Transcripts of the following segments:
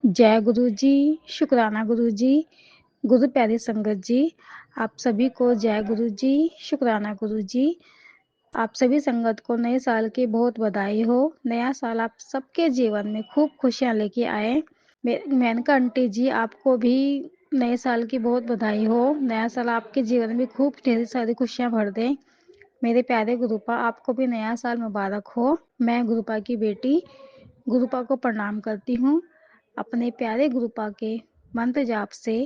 जय गुरु जी, शुक्राना गुरु जी, गुरु प्यारी संगत जी, आप सभी को जय गुरु जी, शुक्राना गुरु जी। आप सभी संगत को नए साल की बहुत बधाई हो। नया साल आप सबके जीवन में खूब खुशियां लेके आए। मेनका आंटी जी, आपको भी नए साल की बहुत बधाई हो। नया साल आपके जीवन में खूब ढेर सारी खुशियां भर दे। मेरे प्यारे गुरुपा, आपको भी नया साल मुबारक हो। मैं गुरुपा की बेटी गुरुपा को प्रणाम करती हूँ। अपने प्यारे गुरुपा के मंत्र जाप से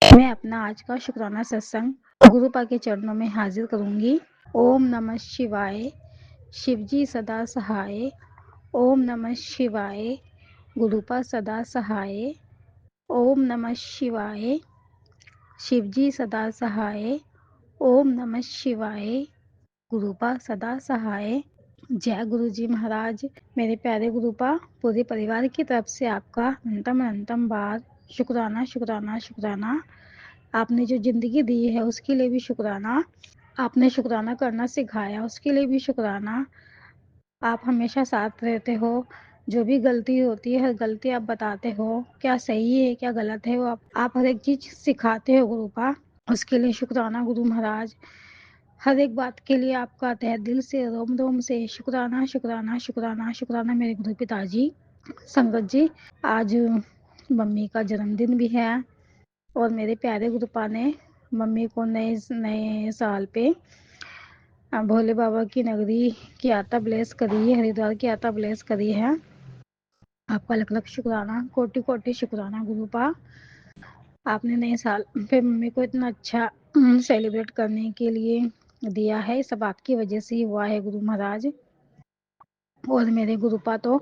मैं अपना आज का शुक्राना सत्संग गुरुपा के चरणों में हाजिर करूंगी। ओम नमः शिवाय, शिवजी सदा सहाय। ओम नमः शिवाय, गुरुपा सदा सहाय। ओम नमः शिवाय, शिवजी सदा सहाय। ओम नमः शिवाय, गुरुपा सदा सहाय। जय गुरु जी महाराज। मेरे प्यारे गुरुपा, पूरे परिवार की तरफ से आपका अनंतम अनंतम बार शुक्राना शुक्राना शुक्राना। आपने जो जिंदगी दी है उसके लिए भी शुक्राना। आपने शुक्राना करना सिखाया उसके लिए भी शुक्राना। आप हमेशा साथ रहते हो। जो भी गलती होती है हर गलती आप बताते हो, क्या सही है क्या गलत है, वो आप हर एक चीज सिखाते हो गुरुपा। उसके लिए शुक्राना गुरु महाराज। हर एक बात के लिए आपका तहे दिल से रोम रोम से शुक्राना शुक्राना शुक्राना शुक्राना मेरे गुरु पिताजी। संगत जी, आज मम्मी का जन्मदिन भी है और मेरे प्यारे गुरुपा ने मम्मी को नए नए साल पे भोले बाबा की नगरी की यात्रा ब्लेस करी है, हरिद्वार की यात्रा ब्लेस करी है। आपका लख लख शुक्राना, कोटि कोटि शुक्राना गुरुपा। आपने नए साल पे मम्मी को इतना अच्छा सेलिब्रेट करने के लिए दिया है, सब आपकी वजह से ही हुआ है गुरु महाराज। और मेरे गुरुपा तो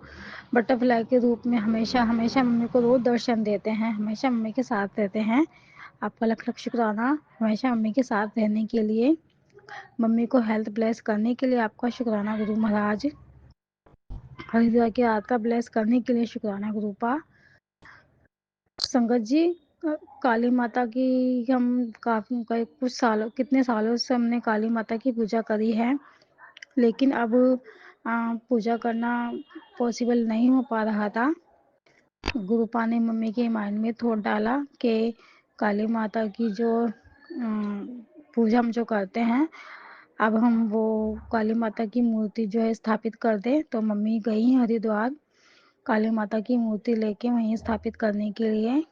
बटरफ्लाई के रूप में हमेशा हमेशा मम्मी को रोज दर्शन देते हैं, हमेशा मम्मी के साथ रहते हैं। आपका लख लख शुक्राना, हमेशा मम्मी के साथ रहने के लिए, मम्मी को हेल्थ ब्लेस करने के लिए आपका शुक्राना गुरु महाराज। हरिद्वार की यात्रा ब्लेस करने के लिए शुक्राना गुरुपा। संगत जी, काली माता की हम काफी कुछ सालों कितने सालों से हमने काली माता की पूजा करी है, लेकिन अब पूजा करना पॉसिबल नहीं हो पा रहा था। गुरुपा ने मम्मी के माइंड में थॉट डाला कि काली माता की जो पूजा हम जो करते हैं, अब हम वो काली माता की मूर्ति जो है स्थापित कर दे। तो मम्मी गई हरिद्वार काली माता की मूर्ति लेके वहीं स्थापित करने के लिए।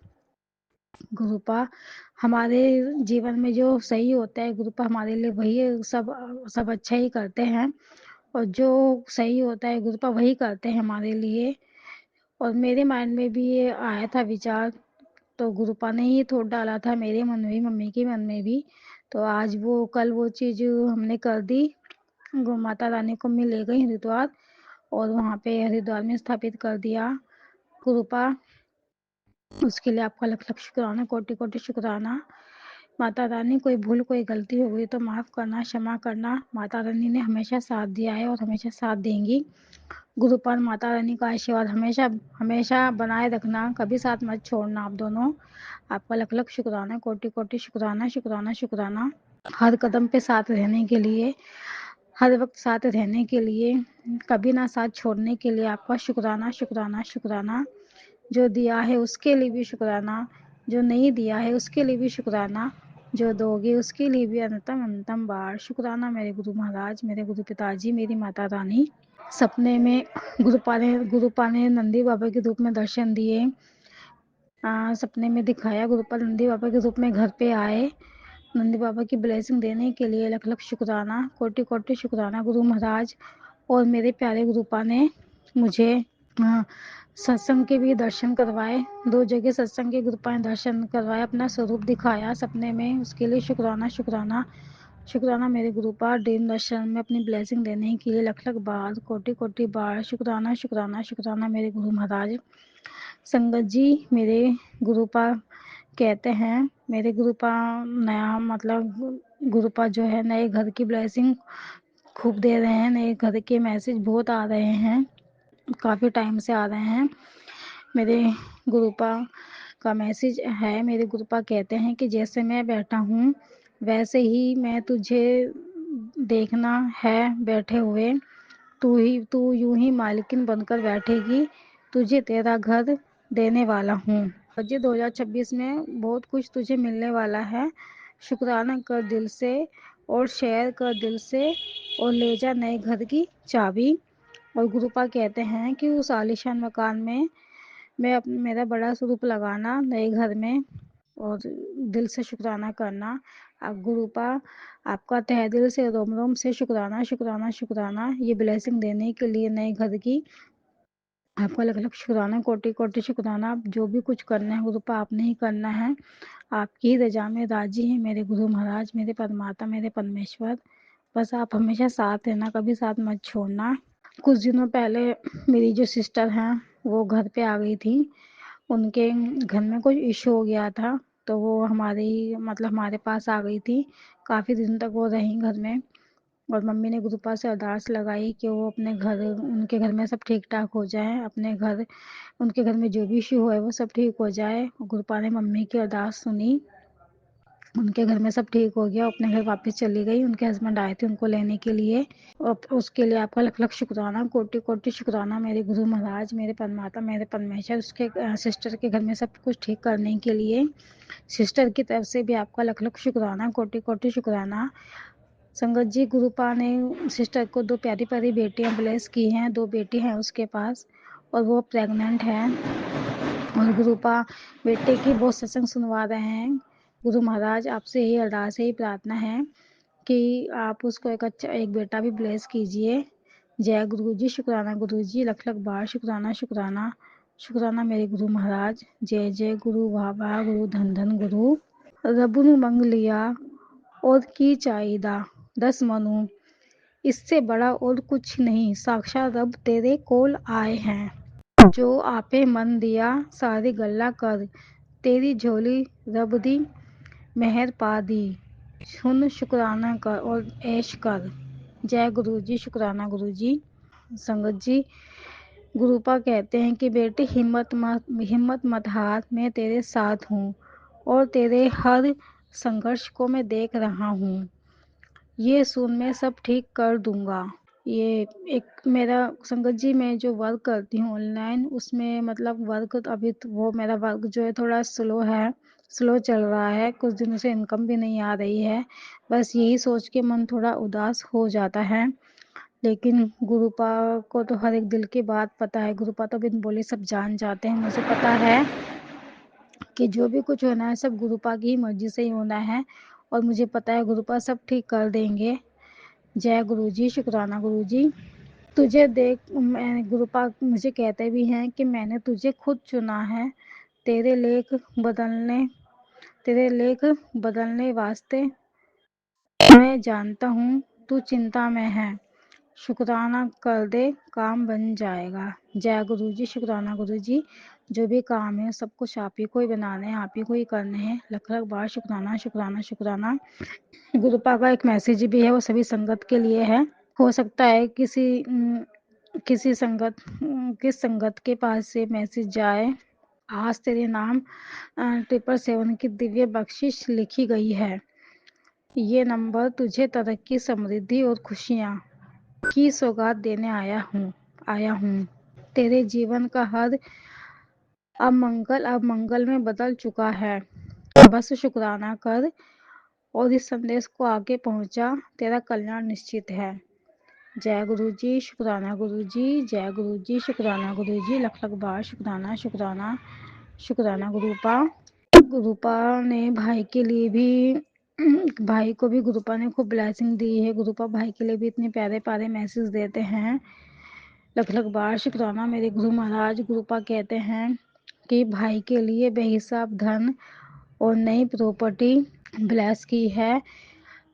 गुरुपा, हमारे जीवन में जो सही होता है गुरुपा हमारे लिए वही सब अच्छा ही करते हैं, और जो सही होता है गुरुपा वही करते हैं हमारे लिए। और मेरे माइंड में भी ये आया था विचार, तो गुरुपा ने ही थोड़ा डाला था मेरे मन में भी, मम्मी के मन में भी। तो आज वो कल वो चीज हमने कर दी। गौ माता रानी को मैं ले गई हरिद्वार और वहाँ पे हरिद्वार में स्थापित कर दिया गुरुपा। उसके लिए आपका लख लख शुक्राना, कोटि कोटि शुक्राना। माता रानी, कोई भूल कोई गलती हो गई तो माफ करना, क्षमा करना। माता रानी ने हमेशा साथ दिया है और हमेशा साथ देंगी। गुरुपाल, माता रानी का आशीर्वाद हमेशा हमेशा बनाए रखना, कभी साथ मत छोड़ना आप दोनों। आपका लख लख शुक्राना, कोटि कोटि शुक्राना शुक्राना शुक्राना। हर कदम पे साथ रहने के लिए, हर वक्त साथ रहने के लिए, कभी ना साथ छोड़ने के लिए आपका शुक्राना शुक्राना शुक्राना। जो दिया है उसके लिए भी शुक्राना, जो नहीं दिया है उसके लिए भी शुक्राना, जो दोगे उसके लिए भी अनंतम अनंतम बार शुक्राना मेरे गुरु महाराज, मेरे गुरु पिताजी, मेरी माता रानी। सपने में गुरुपा ने नंदी बाबा के रूप में दर्शन दिए। सपने में दिखाया गुरुपा नंदी बाबा के रूप में घर पे आए। नंदी बाबा की ब्लेसिंग देने के लिए लख लख शुक्राना, कोटि कोटि शुक्राना गुरु महाराज। और मेरे प्यारे गुरुपा ने मुझे सत्संग के भी दर्शन करवाए, 2 जगह सत्संग के गुरुपा ने दर्शन करवाए, अपना स्वरूप दिखाया सपने में, उसके लिए शुक्राना शुक्राना शुक्राना मेरे गुरुपा। ड्रीम दर्शन में अपनी ब्लेसिंग देने के लिए लख लख बार, कोटि कोटि बार शुक्राना शुक्राना शुक्राना मेरे गुरु महाराज। संगत जी, मेरे गुरुपा कहते हैं, मेरे गुरुपा नया मतलब गुरुपा जो है नए घर की ब्लेसिंग खूब दे रहे हैं, नए घर के मैसेज बहुत आ रहे हैं, काफ़ी टाइम से आ रहे हैं। मेरे गुरुपा का मैसेज है, मेरे गुरुपा कहते हैं कि जैसे मैं बैठा हूँ वैसे ही मैं तुझे देखना है बैठे हुए, तू यूं ही मालकिन बनकर बैठेगी, तुझे तेरा घर देने वाला हूँ। जी 2026 में बहुत कुछ तुझे मिलने वाला है। शुक्राना कर दिल से और शेयर कर दिल से और ले जा नए घर की चाबी। और गुरुपा कहते हैं कि उस आलीशान मकान में मैं मेरा बड़ा स्वरूप लगाना नए घर में और दिल से शुक्राना करना। अब गुरुपा आपका तहे दिल से रोम रोम से शुक्राना शुक्राना शुक्राना ये ब्लेसिंग देने के लिए नए घर की। आपका अलग अलग शुक्राना, कोटि कोटि शुक्राना। आप जो भी कुछ करना है गुरुपा आपने ही करना है। आपकी ही रजा में राजी है मेरे गुरु महाराज, मेरे परमात्मा, मेरे परमेश्वर। बस आप हमेशा साथ रहना, कभी साथ मत छोड़ना। कुछ दिनों पहले मेरी जो सिस्टर हैं वो घर पे आ गई थी। उनके घर में कुछ इशू हो गया था तो वो हमारे पास आ गई थी। काफ़ी दिन तक वो रही घर में और मम्मी ने गुरुपा से अरदास लगाई कि वो अपने घर, उनके घर में सब ठीक ठाक हो जाए, अपने घर, उनके घर में जो भी इशू है वो सब ठीक हो जाए। गुरुपा ने मम्मी की अरदास सुनी, उनके घर में सब ठीक हो गया, अपने घर वापस चली गई। उनके हस्बैंड आए थे उनको लेने के लिए और उसके लिए आपका लख लख शुक्राना, कोटि कोटि शुक्राना मेरे गुरु महाराज, मेरे परमात्मा, मेरे परमेश्वर। उसके सिस्टर के घर में सब कुछ ठीक करने के लिए सिस्टर की तरफ से भी आपका लख लख शुक्राना, कोटि कोटि शुक्राना। संगत जी गुरुपा ने सिस्टर को 2 प्यारी प्यारी बेटियां ब्लेस की हैं, 2 बेटी हैं उसके पास और वो प्रेग्नेंट है। और गुरुपा बेटे की बहुत सत्संग सुनवा रहे हैं। गुरु महाराज आपसे यही अरदास है, यही प्रार्थना है कि आप उसको एक बेटा भी ब्लेस कीजिए। जय गुरु जी, शुक्राना गुरु जी, लख लख बार शुक्राना शुक्राना शुक्राना मेरे गुरु महाराज। जय जय गुरु, वाह वाह गुरु, धन धन गुरु। रब नू मंग लिया और की चाहिदा 10 मनु, इससे बड़ा और कुछ नहीं, साक्षात रब तेरे कोल आए हैं। जो आपे मन दिया सारी गल्ला कर, तेरी झोली रब दी मेहर पा दी। सुन शुक्राना कर और ऐश कर। जय गुरु जी, शुक्राना गुरु जी। संगत जी गुरुपा कहते हैं कि बेटी हिम्मत मत हार, मैं तेरे साथ हूँ और तेरे हर संघर्ष को मैं देख रहा हूँ। ये सुन मैं सब ठीक कर दूंगा। ये एक मेरा संगत जी, मैं जो वर्क करती हूँ ऑनलाइन, उसमें मतलब वर्क अभी तो वो मेरा वर्क जो है थोड़ा स्लो है, स्लो चल रहा है। कुछ दिनों से इनकम भी नहीं आ रही है। बस यही सोच के मन थोड़ा उदास हो जाता है। लेकिन गुरुपा को तो हर एक दिल की बात पता है। गुरुपा तो बिन बोले सब जान जाते हैं। मुझे पता है कि जो भी कुछ होना है सब गुरुपा की ही मर्जी से ही होना है और मुझे पता है गुरुपा सब ठीक कर देंगे। जय गुरु जी, शुक्राना गुरु जी। तुझे देख गुरुपा मुझे कहते भी हैं कि मैंने तुझे खुद चुना है, तेरे लेख बदलने तेरे लेख बदलने वास्ते। मैं जानता हूँ तू चिंता में है, शुक्राना कर दे काम बन जाएगा। जय गुरु जी, शुक्राना गुरु जी। जो भी काम है सब कुछ आप ही को ही बनाने हैं, आप ही को ही करने हैं। लख लख बार शुक्राना शुक्राना शुक्राना। गुरुपा का एक मैसेज भी है, वो सभी संगत के लिए है। हो सकता है किसी संगत किस संगत के पास से मैसेज जाए। आज तेरे नाम 777 की दिव्य बख्शिश लिखी गई है। ये नंबर तुझे तरक्की, समृद्धि और खुशियाँ की सौगात देने आया हूँ। तेरे जीवन का हर अब मंगल में बदल चुका है। बस शुक्राना कर और इस संदेश को आगे पहुंचा, तेरा कल्याण निश्चित है। जय गुरु जी, शुक्राना गुरु जी, जय गुरु जी, शुक्राना गुरु जी। लख लख बार शुक्राना शुक्राना शुक्राना गुरुपा। गुरुपा ने भाई के लिए भी भाई को भी गुरुपा ने खूब ब्लेसिंग दी है। गुरुपा भाई के लिए भी इतने प्यारे प्यारे मैसेज देते हैं। लख लख बार शुक्राना मेरे गुरु महाराज। गुरुपा कहते हैं कि भाई के लिए बेहिसाब धन और नई प्रॉपर्टी ब्लेस की है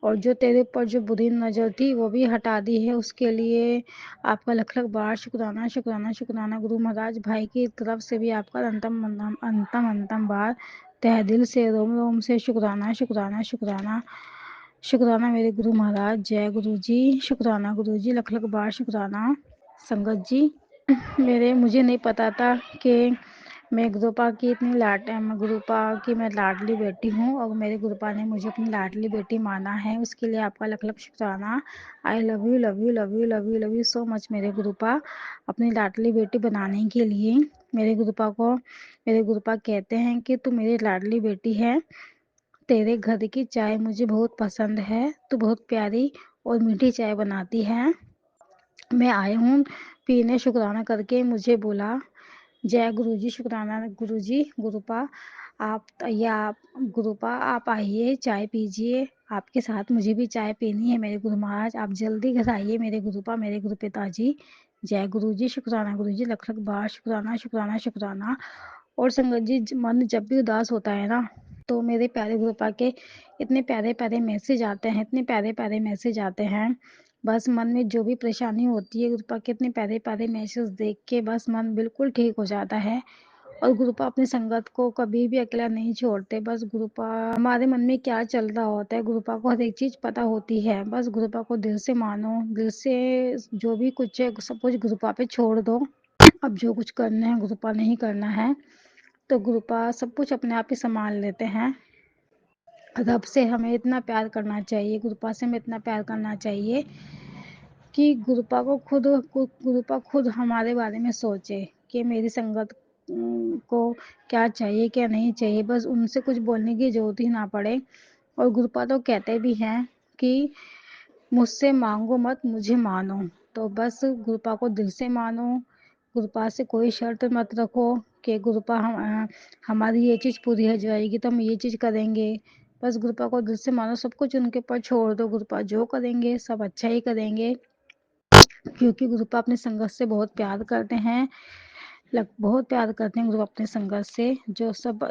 और जो तेरे ऊपर जो बुरी नज़र थी वो भी हटा दी है। उसके लिए आपका लख लख बार शुक्राना शुक्राना शुक्राना गुरु महाराज। भाई की तरफ से भी आपका अंतम अंतम अंतम अंतम बार तहे दिल से रोम रोम से शुक्राना शुक्राना शुक्राना शुक्राना मेरे गुरु महाराज। जय गुरु जी, शुक्राना गुरु जी, लख लख बार शुक्राना। संगत जी मुझे नहीं पता था कि मैं गुरुपा की मैं लाडली बेटी हूँ और मेरे गुरुपा ने मुझे अपनी लाडली बेटी माना है। उसके लिए आपका लख लख शुक्राना। आई love you love you love you love you love you so much मेरे गुरुपा, अपनी लाडली बेटी बनाने के लिए। मेरे गुरुपा कहते हैं कि तू मेरी लाडली बेटी है, तेरे घर की चाय मुझे बहुत पसंद है, तू बहुत प्यारी और मीठी चाय बनाती है। मैं आया हूँ पीने, शुक्राना करके मुझे बोला। जय गुरुजी, शुक्राना गुरुजी। गुरुपा आप आइए, चाय पीजिए, आपके साथ मुझे भी चाय पीनी है मेरे गुरु महाराज, आप जल्दी घर आइए मेरे गुरुपा, मेरे गुरु पिताजी। जय गुरुजी, शुक्राना गुरुजी, लख लख बार शुक्राना शुक्राना शुक्राना। और संगत जी, मन जब भी उदास होता है ना, तो मेरे प्यारे गुरुपा के इतने प्यारे प्यारे मैसेज आते हैं, इतने प्यारे प्यारे मैसेज आते हैं। बस मन में जो भी परेशानी होती है, गुरुपा के इतने प्यारे प्यारे मैसेज देख के बस मन बिल्कुल ठीक हो जाता है। और गुरुपा अपनी संगत को कभी भी अकेला नहीं छोड़ते। बस गुरुपा हमारे मन में क्या चल रहा होता है, गुरुपा को हर एक चीज पता होती है। बस गुरुपा को दिल से मानो, दिल से जो भी कुछ है सब कुछ गुरुपा पे छोड़ दो। अब जो कुछ करना है गुरुपा नहीं करना है, तो गुरुपा सब कुछ अपने आप ही संभाल लेते हैं। रब से हमें इतना प्यार करना चाहिए, गुरुपा से हमें इतना प्यार करना चाहिए कि गुरुपा खुद हमारे बारे में सोचे कि मेरी संगत को क्या चाहिए क्या नहीं चाहिए, बस उनसे कुछ बोलने की जरूरत ही ना पड़े। और गुरुपा तो कहते भी हैं कि मुझसे मांगो मत, मुझे मानो। तो बस गुरुपा को दिल से मानो, गुरुपा से कोई शर्त मत रखो कि गुरुपा हमारी ये चीज़ पूरी हो जाएगी तो हम ये चीज़ करेंगे। बस गुरुपा को दिल से मानो, सब कुछ उनके ऊपर छोड़ दो, गुरुपा जो करेंगे सब अच्छा ही करेंगे। क्योंकि गुरुपा अपने संगत से बहुत प्यार करते हैं, बहुत प्यार करते हैं गुरुपा अपने संगत से। जो सब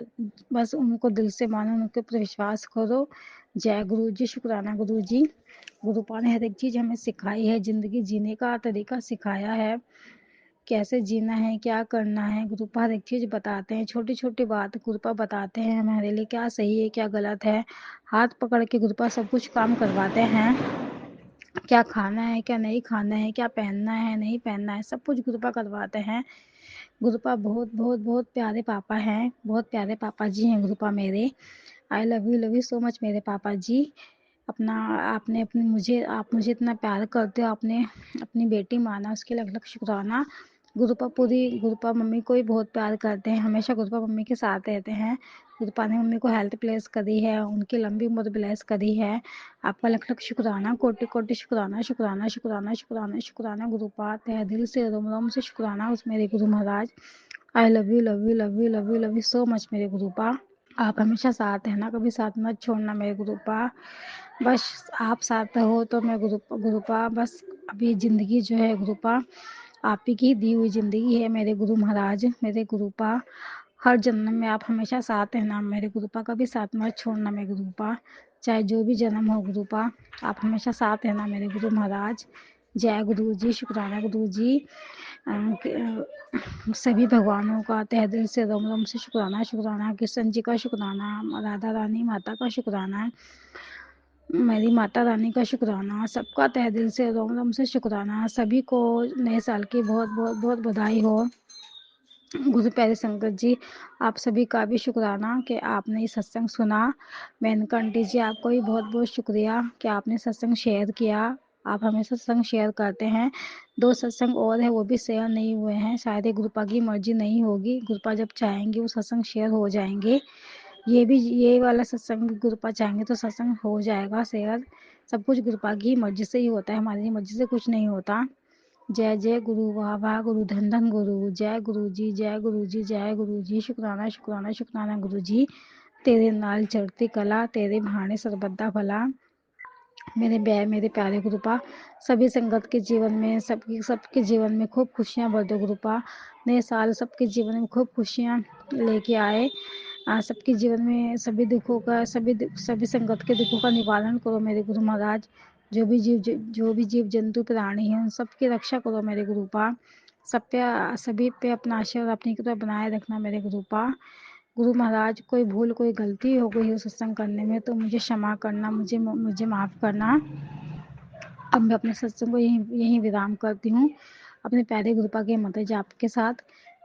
बस उनको दिल से मानो, उनके ऊपर विश्वास करो। जय गुरु जी, शुक्राना गुरु जी। गुरुपा ने हर एक चीज हमें सिखाई है, जिंदगी जीने का तरीका सिखाया है, कैसे जीना है, क्या करना है। गुरुपा हर एक चीज बताते हैं, छोटी छोटी बात गुरुपा बताते हैं हमारे लिए, क्या सही है क्या गलत है। हाथ पकड़ के गुरुपा सब कुछ काम करवाते हैं, क्या खाना है क्या नहीं खाना है, क्या पहनना है नहीं पहनना है, सब कुछ गुरुपा करवाते हैं। गुरुपा बहुत बहुत बहुत प्यारे पापा हैं, बहुत प्यारे पापा जी हैं गुरुपा मेरे। आई लव यू सो मच मेरे पापा जी। अपना आपने अपने मुझे आप मुझे इतना प्यार करते हो, आपने अपनी बेटी माना, उसके लिए लख शुक्राना। गुरुपा मम्मी को भी बहुत प्यार करते हैं, हमेशा गुरुपा मम्मी के साथ रहते हैं। गुरुपा ने मम्मी को हेल्थ प्लेस करी है, उनकी लंबी उम्र ब्लेस करी है। आपका लख लख शुक्राना, कोटि कोटि शुक्राना शुक्राना शुक्राना शुक्राना शुक्राना गुरुपा, तहे दिल से रोम रोम से शुक्राना उस मेरे गुरु महाराज। I love you love you love you love you love you so much मेरे गुरुपा। आप हमेशा साथ है ना, कभी साथ मत छोड़ना मेरे गुरुपा। बस आप साथ हो तो मैं गुरुपा बस अभी ज़िंदगी जो है गुरुपा आप ही की दी हुई ज़िंदगी है मेरे गुरु महाराज, मेरे गुरुपा। हर जन्म में आप हमेशा साथ है ना मेरे गुरुपा, कभी साथ मत छोड़ना मेरे गुरुपा, चाहे जो भी जन्म हो गुरुपा, आप हमेशा साथ है ना मेरे गुरु महाराज। जय गुरु जी, शुक्राना गुरु जी। सभी भगवानों का तहे दिल से रोम रोम से शुक्राना शुक्राना, कृष्ण जी का शुक्राना, राधा रानी माता का शुक्राना, मेरी माता रानी का शुक्राना, सबका तहे दिल से रोम रोम से शुक्राना। सभी को नए साल की बहुत बहुत बहुत बधाई हो। गुरु प्यारे संगत जी, आप सभी का भी शुक्राना कि आपने ये सत्संग सुना। मेनका आंटी जी, आपको भी बहुत बहुत शुक्रिया कि आपने सत्संग शेयर किया। आप हमेशा सत्संग शेयर करते हैं। 2 सत्संग और है, वो भी शेयर नहीं हुए हैं, शायद ये गुरुपा की मर्जी नहीं होगी, गुरुपा जब चाहेंगे वो सत्संग शेयर हो जाएंगे। ये वाला सत्संग भी गुरुपा चाहेंगे तो सत्संग हो जाएगा शेयर। सब कुछ गुरुपा की मर्जी से ही होता है, हमारी मर्जी से कुछ नहीं होता। जय जय गुरु, वाह वाह गुरु, धन धन गुरु। जय गुरु जी, जय गुरु जी, जय गुरु जी। शुक्राना शुक्राना शुक्राना गुरु जी। तेरे नाल चढ़ती कला, तेरे भाने सरबद्दा भला। मेरे प्यारे गुरुपा, सभी संगत के जीवन में, सबके जीवन में खूब खुशियाँ भर दो गुरुपा। नए साल सबके जीवन में खूब खुशियाँ लेके आए। सबके जीवन में सभी दुखों का, सभी संगत के दुखों का निवारण करो मेरे गुरु महाराज। जो भी जीव जंतु प्राणी हैं, उन सबकी रक्षा करो मेरे गुरुपा। सभी पे अपना आशीर्वाद अपनी कृपा बनाए रखना मेरे गुरुपा। गुरु महाराज, कोई भूल कोई गलती हो गई हो सत्संग करने में तो मुझे क्षमा करना, मुझे माफ़ करना। अब मैं अपने सत्संग को यहीं विराम करती हूँ, अपने प्यारे गुरुपा के मंत्र जाप के साथ।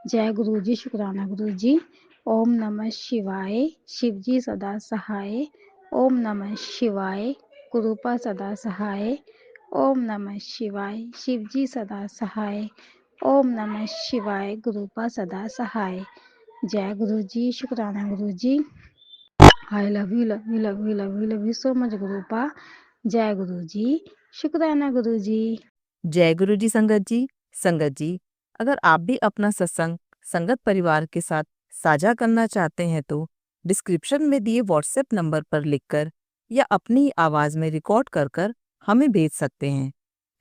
जय गुरु जी, शुक्राना गुरु जी। ओम नमः शिवाय, शिव जी सदा सहाय। ओम नमः शिवाय, गुरुपा सदा सहाय। ओम नमः शिवाय, शिव जी सदा सहाय। ओम नमः शिवाय, गुरुपा सदा सहाय। जय गुरु जी, शुक्राना गुरु जी। I love you, love you, love you, love you, love you so much गुरुपा। जय गुरु जी, शुक्राना गुरु जी। जय गुरु जी संगत जी। संगत जी, अगर आप भी अपना सत्संग संगत परिवार के साथ साझा करना चाहते हैं तो डिस्क्रिप्शन में दिए व्हाट्सएप नंबर पर लिखकर या अपनी आवाज में रिकॉर्ड कर कर हमें भेज सकते हैं।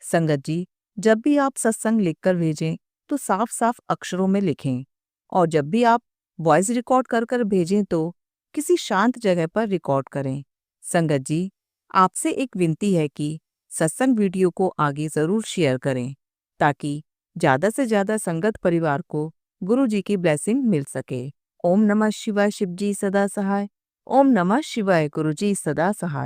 संगत जी, जब भी आप सत्संग लिखकर भेजें तो साफ साफ अक्षरों में लिखें, और जब भी आप वॉइस रिकॉर्ड कर कर भेजें तो किसी शांत जगह पर रिकॉर्ड करें। संगत जी, आपसे एक विनती है कि सत्संग वीडियो को आगे जरूर शेयर करें ताकि ज्यादा से ज्यादा संगत परिवार को गुरु जी की ब्लेसिंग मिल सके। ओम नमः शिवाय, शिव जी सदा सहाय। ओम नमः शिवाय, गुरु जी सदा सहाय।